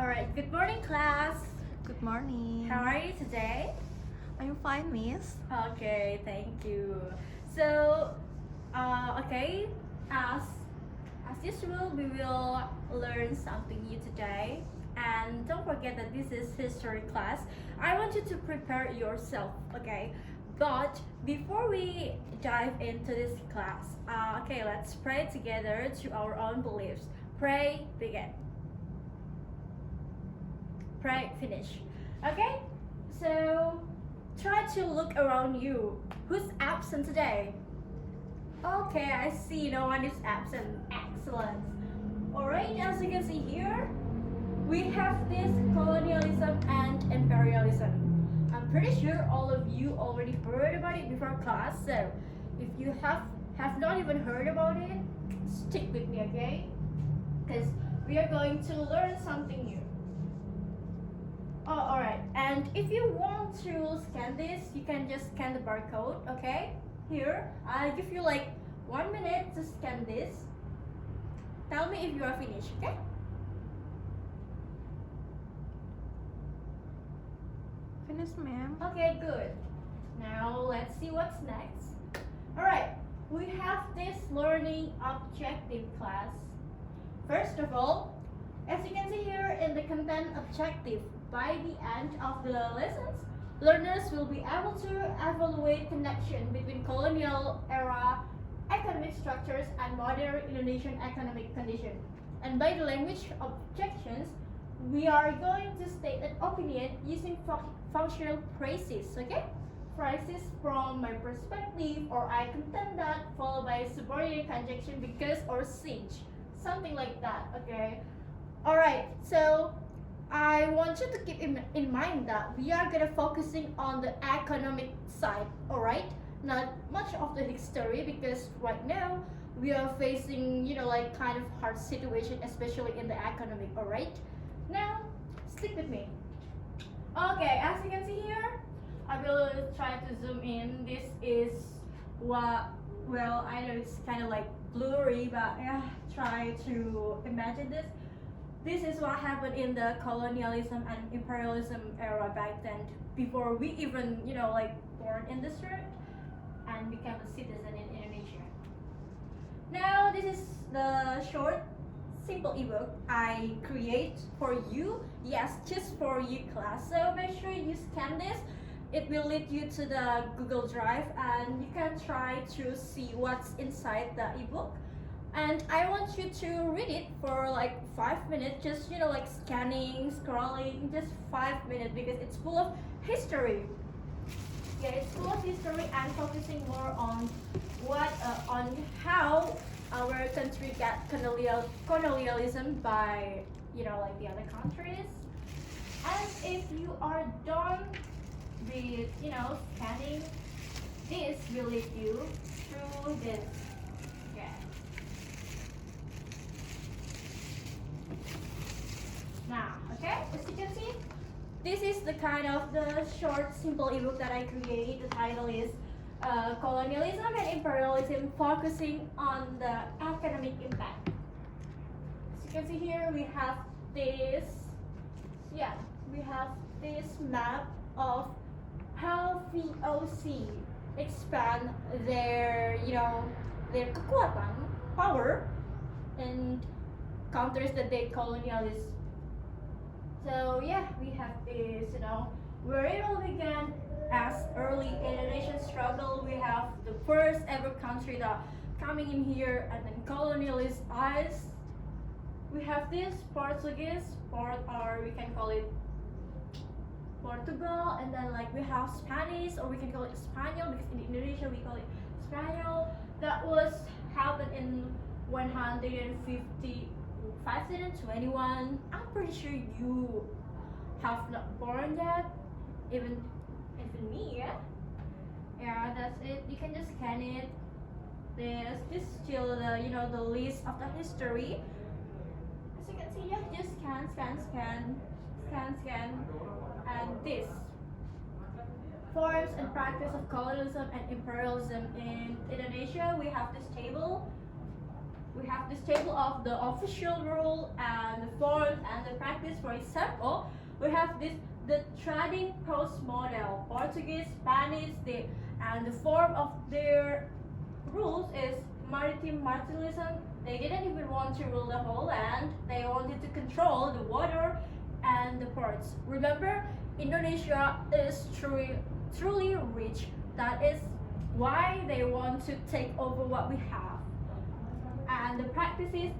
Alright, good morning, class. Good morning. How are you today? I'm fine, miss. Okay, thank you. So, okay, as as usual, we will learn something new today. And don't forget that this is history class. I want you to prepare yourself, okay? But before we dive into this class, okay, let's pray together to our own beliefs. Pray, begin. Pray, finish. Okay? So, try to look around you. Who's absent today? Okay, I see no one is absent. Excellent. Alright, as you can see here, we have this colonialism and imperialism. I'm pretty sure all of you already heard about it before class, so if you have not even heard about it, stick with me, okay? Because we are going to learn something new. Oh, alright. And if you want to scan this, you can just scan the barcode, okay? Here, I'll give you like 1 minute to scan this. Tell me if you are finished, okay? Finished, ma'am. Okay, good. Now let's see what's next. Alright, we have this learning objective class. First of all, as you can see here in the content objective, by the end of the lessons, learners will be able to evaluate connection between colonial era economic structures and modern Indonesian economic condition. And by the language objections, we are going to state an opinion using functional phrases, okay? Phrases from my perspective, or I contend that, followed by subordinate conjunction because or since. Something like that, okay? Alright, so I want you to keep in mind that we are gonna focusing on the economic side, alright? Not much of the history because right now we are facing, like kind of hard situation, especially in the economic, alright? Now, stick with me. Okay, as you can see here, I will try to zoom in. This is what, well, I know it's kind of like blurry, but yeah, try to imagine this. This is what happened in the colonialism and imperialism era back then, before we even, like born in this earth and became a citizen in Indonesia. Now, this is the short, simple ebook I create for you. Yes, just for you, class. So make sure you scan this. It will lead you to the Google Drive, and you can try to see what's inside the ebook. And I want you to read it for like 5 minutes, just like scanning, scrolling, just 5 minutes, because it's full of history. Yeah, it's full of history and focusing more on on how our country got colonialism by like the other countries. And if you are done with scanning, this will lead you through this. Yeah. Now, okay, as you can see, this is the kind of the short, simple ebook that I created. The title is Colonialism and Imperialism, focusing on the economic impact. As you can see here, we have this, we have this map of how VOC expand their, their kekuatan, power, and counters that they colonialists. So yeah, we have this, where it all began as early Indonesian struggle. We have the first ever country that coming in here and then colonialist eyes. We have this Portuguese, or we can call it Portugal, and then like we have Spanish, or we can call it Spaniel, because in Indonesia we call it Spaniel. That was happened in 150. 2021. I'm pretty sure you have not born yet, even me, yeah, that's it. You can just scan it. This is still the the list of the history. As you can see, yeah, just scan, and this forms and practice of colonialism and imperialism in Indonesia. We have this table. we have this table of the official rule and the forms and the practice. For example, we have the trading post model, Portuguese, Spanish, and the form of their rules is maritime martialism. They didn't even want to rule the whole land. They wanted to control the water and the ports. Remember, Indonesia is truly rich. That is why they want to take over what we have. And the practices,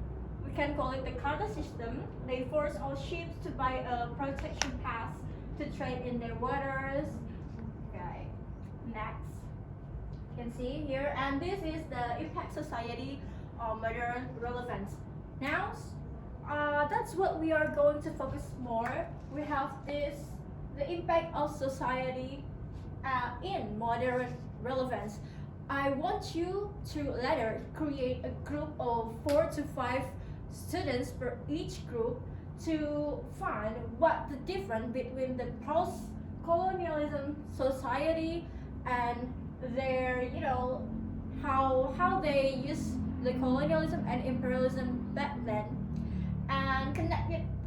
we can call it the quota system. They force all ships to buy a protection pass to trade in their waters. Okay, next. You can see here, and this is the impact society of modern relevance. Now, that's what we are going to focus more. We have the impact of society in modern relevance. I want you to later create a group of 4 to 5 students per each group to find what the difference between the post-colonialism society and their, how they use the colonialism and imperialism back then, and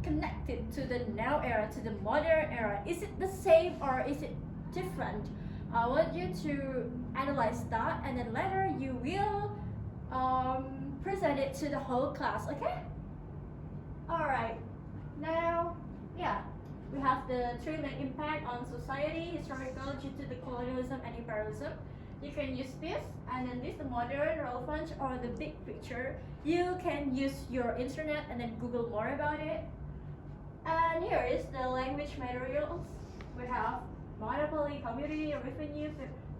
connected to the now era, to the modern era. Is it the same or is it different? I want you to analyze that, and then later you will present it to the whole class, okay? Alright, now, we have the 3 main impact on society, historical due to the colonialism and imperialism. You can use this, and then this, the modern relevance or the big picture. You can use your internet and then Google more about it. And here is the language materials. We have monopoly, community, revenue,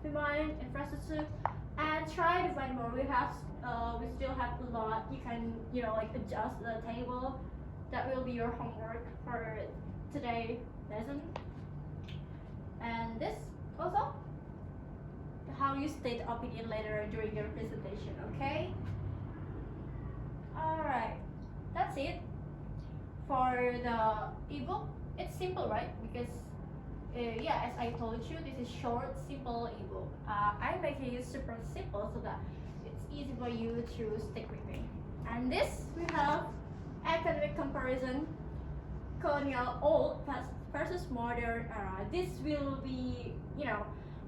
famine, infrastructure, and try to find more. We still have a lot. You can, adjust the table. That will be your homework for today's lesson. And this also, how you state opinion later during your presentation, okay? Alright, that's it. For the ebook, it's simple, right? Because as I told you, this is short, simple ebook. I'm making it super simple so that it's easy for you to stick with me. And this, we have academic comparison, colonial old versus modern era. This will be,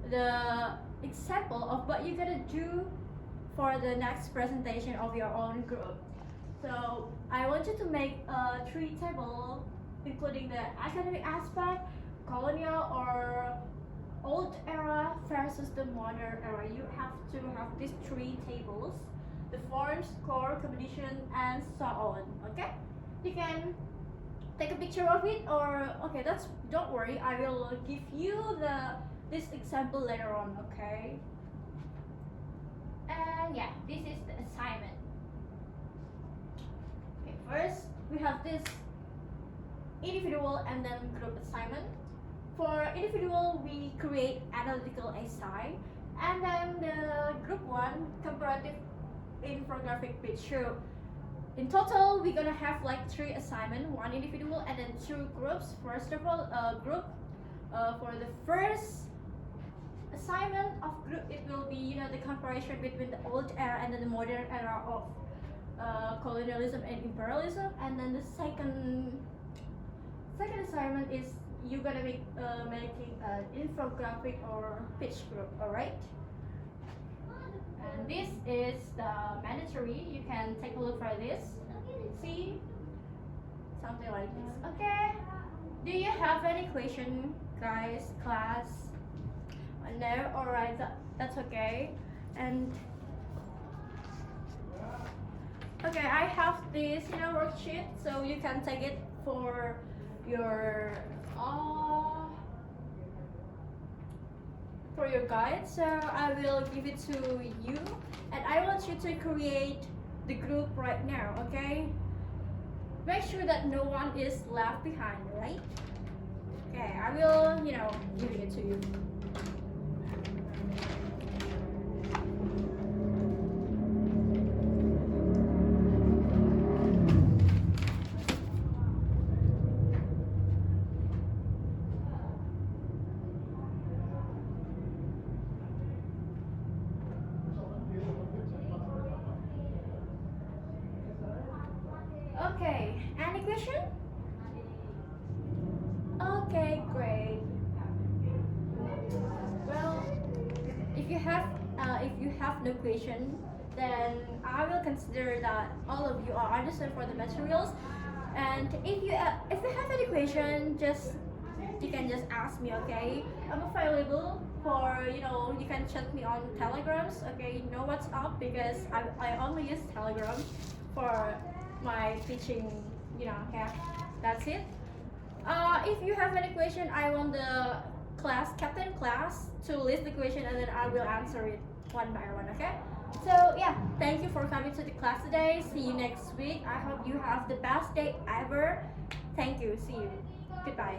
the example of what you're gonna do for the next presentation of your own group. So I want you to make a 3 table, including the academic aspect, colonial or old era versus the modern era. You have to have these 3 tables, the forms, core, combination, and so on. Okay, you can take a picture of it, or don't worry, I will give you this example later on. Okay, and this is the assignment. Okay, first we have this individual and then group assignment. For individual, we create analytical essay, and then the group 1 comparative infographic picture. In total, we're gonna have like 3 assignments, 1 individual and then 2 groups. First of all, group for the first assignment of group, it will be the comparison between the old era and then the modern era of colonialism and imperialism. And then the second assignment is you're gonna be making an infographic or pitch group. All right. And this is the mandatory. You can take a look for this. See, something like this. Okay. Do you have any question, guys, class? No. All right. That's okay. And okay, I have this worksheet, so you can take it for your guide. So I will give it to you, and I want you to create the group right now. Okay, make sure that no one is left behind, right? Okay, I will giving it to you. question? Okay, great. Well, if you have no question, then I will consider that all of you are understood for the materials. And if you have any question, you can just ask me. Okay, I'm available for you can chat me on Telegrams. Okay, you know what's up because I only use Telegram for my teaching. Okay, that's it. If you have any question, I want the captain class to list the question and then I will answer it one by one, okay? So yeah, thank you for coming to the class today. See you next week. I hope you have the best day ever. Thank you. See you. Goodbye.